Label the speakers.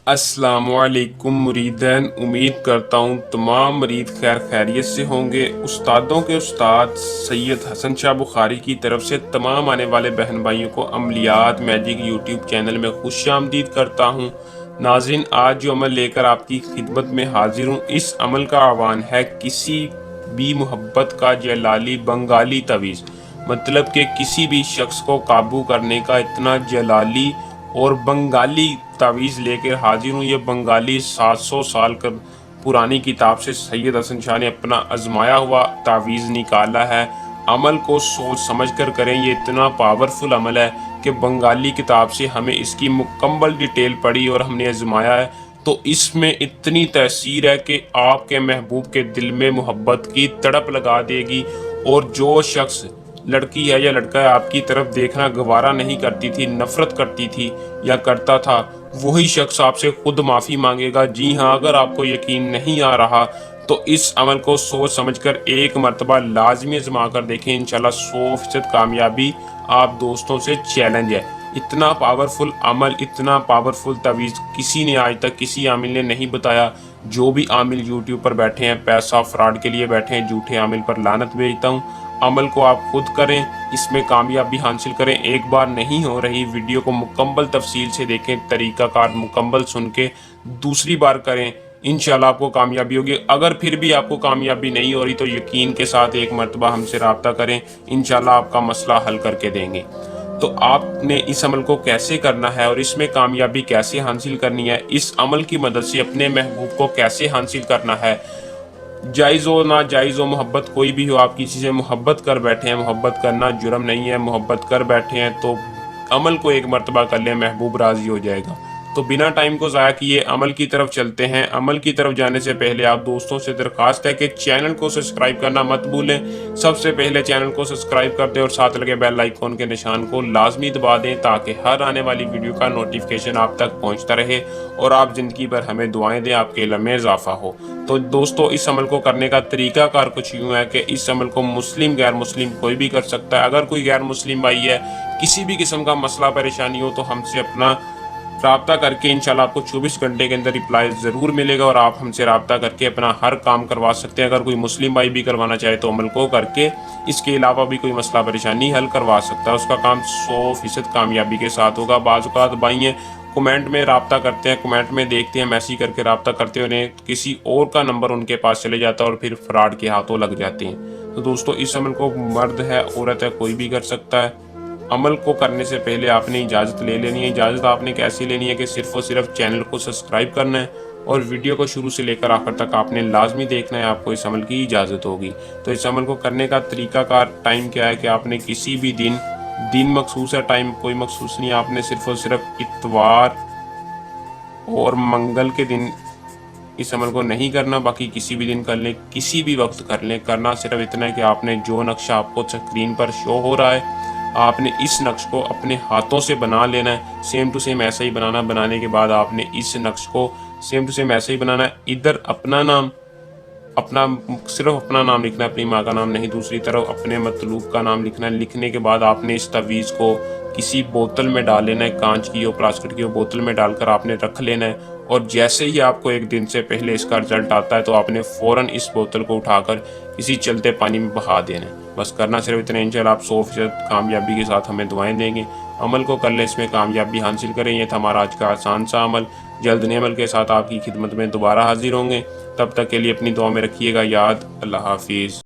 Speaker 1: अस्सलाम वालेकुम मुरीदैन। उम्मीद करता हूँ तमाम मुरीद खैर खैरियत से होंगे। उस्तादों के उस्ताद सैयद हसन शाह बुखारी की तरफ से तमाम आने वाले बहन भाइयों को अमलियात मैजिक यूट्यूब चैनल में खुशामदीद करता हूँ। नाज़रीन, आज जो अमल लेकर आपकी खिदमत में हाजिर हूँ, इस अमल का आह्वान है किसी भी मोहब्बत का जलाली बंगाली तवीज़। मतलब कि किसी भी शख्स को काबू करने का इतना जलाली और बंगाली तावीज़ लेकर हाजिर हूँ। ये बंगाली 700 साल कर पुरानी किताब से सैयद हसन शाह ने अपना आजमाया हुआ तावीज़ निकाला है। अमल को सोच समझ कर करें, ये इतना पावरफुल अमल है कि बंगाली किताब से हमें इसकी मुकम्मल डिटेल पढ़ी और हमने आजमाया है, तो इसमें इतनी तसीर है कि आपके महबूब के दिल में मोहब्बत की तड़प लगा देगी। और जो शख्स, लड़की है या लड़का है, आपकी तरफ देखना गवारा नहीं करती थी, नफरत करती थी या करता था, वही शख्स आपसे खुद माफ़ी मांगेगा। जी हाँ, अगर आपको यकीन नहीं आ रहा तो इस अमल को सोच समझकर एक मर्तबा लाजमी आजमा कर देखें। इंशाल्लाह 100% कामयाबी आप दोस्तों से चैलेंज है। इतना पावरफुल अमल, इतना पावरफुल तवीज़ किसी ने आज तक किसी आमिल ने नहीं बताया। जो भी आमिल यूट्यूब पर बैठे हैं, पैसा फ्रॉड के लिए बैठे हैं, झूठे आमिल पर लानत भेजता हूँ। अमल को आप खुद करें, इसमें कामयाबी हासिल करें। एक बार नहीं हो रही, वीडियो को मुकम्मल तफसील से देखें, तरीक़ाकार मुकम्मल सुन के दूसरी बार करें, इंशाल्लाह आपको कामयाबी होगी। अगर फिर भी आपको कामयाबी नहीं हो रही तो यकीन के साथ एक मरतबा हमसे रब्ता करें, इंशाल्लाह आपका मसला हल करके देंगे। तो आपने इस अमल को कैसे करना है और इसमें कामयाबी कैसे हासिल करनी है, इस अमल की मदद से अपने महबूब को कैसे हासिल करना है, जायज़ हो ना जायज़ हो, मोहब्बत कोई भी हो, आप किसी से मोहब्बत कर बैठे हैं, मोहब्बत करना जुर्म नहीं है, मोहब्बत कर बैठे हैं तो अमल को एक मरतबा कर लें, महबूब राज़ी हो जाएगा। तो बिना टाइम को ज़ाया किए अमल की तरफ चलते हैं। अमल की तरफ जाने से पहले आप दोस्तों से दरख्वास्त है कि चैनल को सब्सक्राइब करना मत भूलें। सबसे पहले चैनल को सब्सक्राइब कर दें और साथ लगे बेल आइकॉन के निशान को लाजमी दबा दें, ताकि हर आने वाली वीडियो का नोटिफिकेशन आप तक पहुंचता रहे और आप ज़िंदगी भर हमें दुआएं दें, आपके इल्म में इजाफा हो। तो दोस्तों, इस अमल को करने का तरीक़ाकार कुछ यूँ है कि इस अमल को मुस्लिम गैर मुस्लिम कोई भी कर सकता है। अगर कोई गैर मुस्लिम भाई है, किसी भी किस्म का मसला परेशानी हो, तो हमसे अपना राब्ता करके इंशाल्लाह आपको 24 घंटे के अंदर रिप्लाई ज़रूर मिलेगा और आप हमसे राब्ता करके अपना हर काम करवा सकते हैं। अगर कोई मुस्लिम भाई भी करवाना चाहे तो अमल को करके इसके अलावा भी कोई मसला परेशानी हल करवा सकता है। उसका काम 100% कामयाबी के साथ होगा। बाज़ औक़ात भाई हैं कमेंट में राब्ता करते हैं, कमेंट में देखते हैं, मैसेज करके राब्ता करते हैं, उन्हें किसी और का नंबर उनके पास चले जाता है और फिर फ्रॉड के हाथों लग जाते हैं। तो दोस्तों, इस अमल को मर्द है, औरत है, कोई भी कर सकता है। अमल को करने से पहले आपने इजाज़त ले लेनी है। इजाज़त आपने कैसे लेनी है कि सिर्फ़ और सिर्फ चैनल को सब्सक्राइब करना है और वीडियो को शुरू से लेकर आखिर तक आपने लाजमी देखना है, आपको इस अमल की इजाज़त होगी। तो इस अमल को करने का तरीक़ाकार टाइम क्या है कि आपने किसी भी दिन मखसूस है, टाइम कोई मखसूस नहीं, आपने सिर्फ़ और सिर्फ इतवार और मंगल के दिन इस अमल को नहीं करना, बाकी किसी भी दिन कर लें, किसी भी वक्त कर लें। करना सिर्फ इतना है कि आपने जो नक्शा आपको स्क्रीन पर शो हो रहा है, आपने इस नक्श को अपने हाथों से बना लेना है। सेम टू सेम ऐसा ही बनाना। बनाने के बाद आपने इस नक्श को सेम टू सेम ऐसे ही बनाना है। इधर अपना नाम, अपना सिर्फ अपना नाम लिखना है, अपनी माँ का नाम नहीं। दूसरी तरफ अपने मतलूब का नाम लिखना है। लिखने के बाद आपने इस तवीज़ को किसी बोतल में डाल लेना है, कांच की हो प्लास्टिक की हो, बोतल में डालकर आपने रख लेना है। और जैसे ही आपको एक दिन से पहले इसका रिजल्ट आता है तो आपने फ़ौरन इस बोतल को उठाकर किसी चलते पानी में बहा देना है। बस करना सिर्फ इतना। इंशाल्लाह आप 100% कामयाबी के साथ हमें दुआएं देंगे। अमल को कर लें, इसमें कामयाबी हासिल करें। ये था हमारा आज का आसान सा अमल। जल्द नए अमल के साथ आपकी खिदमत में दोबारा हाजिर होंगे। तब तक के लिए अपनी दुआ में रखिएगा याद। अल्लाह हाफिज़।